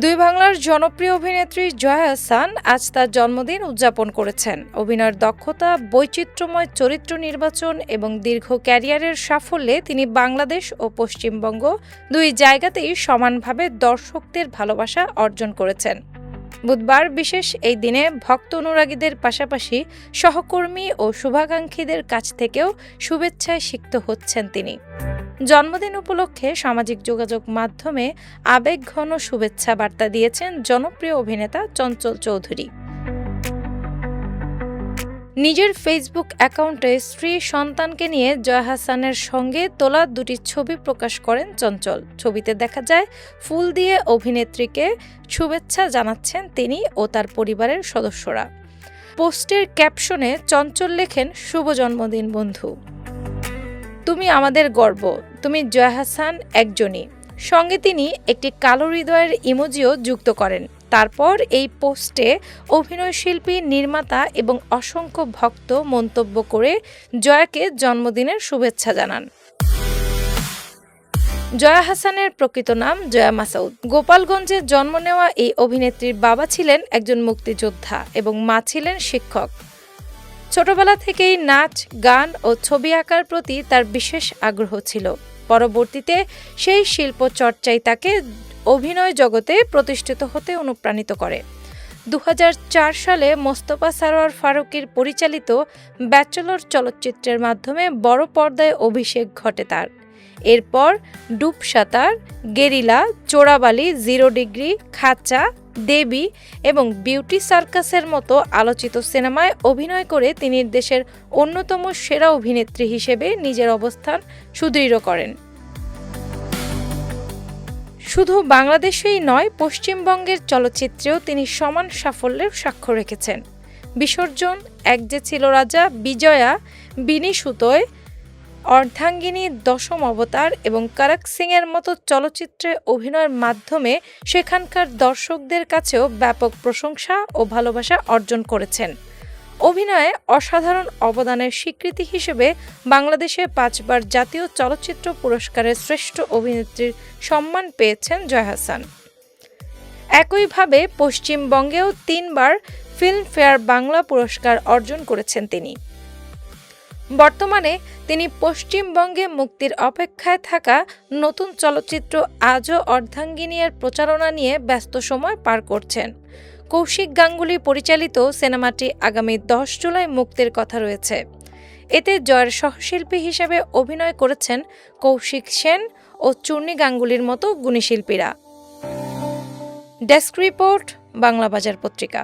দুই বাংলার জনপ্রিয় অভিনেত্রী জয়া আহসান আজ তার জন্মদিন উদযাপন করেছেন। অভিনয়ের দক্ষতা, বৈচিত্র্যময় চরিত্র নির্বাচন এবং দীর্ঘ ক্যারিয়ারের সাফল্যে তিনি বাংলাদেশ ও পশ্চিমবঙ্গ দুই জায়গাতেই সমানভাবে দর্শকদের ভালোবাসা অর্জন করেছেন। বুধবার বিশেষ এই দিনে ভক্ত অনুরাগীদের পাশাপাশি সহকর্মী ও শুভাকাঙ্ক্ষীদের কাছ থেকেও শুভেচ্ছায় সিক্ত হচ্ছেন তিনি। জন্মদিন উপলক্ষে সামাজিক যোগাযোগ মাধ্যমে আবেগঘন শুভেচ্ছা বার্তা দিয়েছেন জনপ্রিয় অভিনেতা চঞ্চল চৌধুরী। নিজের ফেসবুক অ্যাকাউন্টে স্ত্রী সন্তানকে নিয়ে জয়া আহসানের সঙ্গে তোলা দুটি ছবি প্রকাশ করেন চঞ্চল। ছবিতে দেখা যায় ফুল দিয়ে অভিনেত্রীকে শুভেচ্ছা জানাচ্ছেন তিনি ও তার পরিবারের সদস্যরা। পোস্টের ক্যাপশনে চঞ্চল লেখেন, শুভ জন্মদিন বন্ধু, তুমি আমাদের গর্ব, তুমি জয়া আহসান একজনই। সঙ্গে তিনি একটি কালো হৃদয়ের ইমোজিও যুক্ত করেন। তারপর এই পোস্টে অভিনয়শিল্পী, নির্মাতা এবং অসংখ্য ভক্ত মন্তব্য করে জয়াকে জন্মদিনের শুভেচ্ছা জানান। জয়া আহসানের প্রকৃত নাম জয়া মাসউদ। গোপালগঞ্জে জন্ম নেওয়া এই অভিনেত্রীর বাবা ছিলেন একজন মুক্তিযোদ্ধা এবং মা ছিলেন শিক্ষক। ছোটবেলা থেকেই নাচ, গান ও ছবি আঁকার প্রতি তার বিশেষ আগ্রহ ছিল। পরবর্তীতে সেই শিল্প চর্চাই তাকে অভিনয় জগতে প্রতিষ্ঠিত হতে অনুপ্রাণিত করে। 2004 সালে মোস্তফা সরোয়ার ফারুকীর পরিচালিত ব্যাচেলর চলচ্চিত্রের মাধ্যমে বড় পর্দায় অভিষেক ঘটে তার। এরপর ডুবসাঁতার, গেরিলা, চোরাবালি, 0 ডিগ্রি, খাঁচা, দেবী এবং বিউটি সার্কাসের মতো আলোচিত সিনেমায় অভিনয় করে তিনি দেশের অন্যতম সেরা অভিনেত্রী হিসেবে নিজের অবস্থান সুদৃঢ় করেন। শুধু বাংলাদেশেই নয়, পশ্চিমবঙ্গের চলচ্চিত্রেও তিনি সমান সাফল্যের স্বাক্ষর রেখেছেন। বিসর্জন, এক যে ছিল রাজা, বিজয়া, বিনি সুতোয়, অর্ধাঙ্গিনী, দশম অবতার এবং করক সিংয়ের মতো চলচ্চিত্রে অভিনয়ের মাধ্যমে সেখানকার দর্শকদের কাছেও ব্যাপক প্রশংসা ও ভালোবাসা অর্জন করেছেন। অভিনয়ে অসাধারণ অবদানের স্বীকৃতি হিসেবে বাংলাদেশে 5 বার জাতীয় চলচ্চিত্র পুরস্কারের শ্রেষ্ঠ অভিনেত্রীর সম্মান পেয়েছেন জয়া আহসান। একইভাবে পশ্চিমবঙ্গেও 3 বার ফিল্মফেয়ার বাংলা পুরস্কার অর্জন করেছেন তিনি। বর্তমানে তিনি পশ্চিমবঙ্গে মুক্তির অপেক্ষায় থাকা নতুন চলচ্চিত্র আজও অর্ধাঙ্গিনী এর প্রচারণা নিয়ে ব্যস্ত সময় পার করছেন। কৌশিক গাঙ্গুলি পরিচালিত সিনেমাটি আগামী 10 জুলাই মুক্তির কথা রয়েছে। এতে জয়ের সহশিল্পী হিসেবে অভিনয় করেছেন কৌশিক সেন ও চূর্ণী গাঙ্গুলির মতো গুণী শিল্পীরা। ডেস্ক রিপোর্ট, বাংলা বাজার পত্রিকা।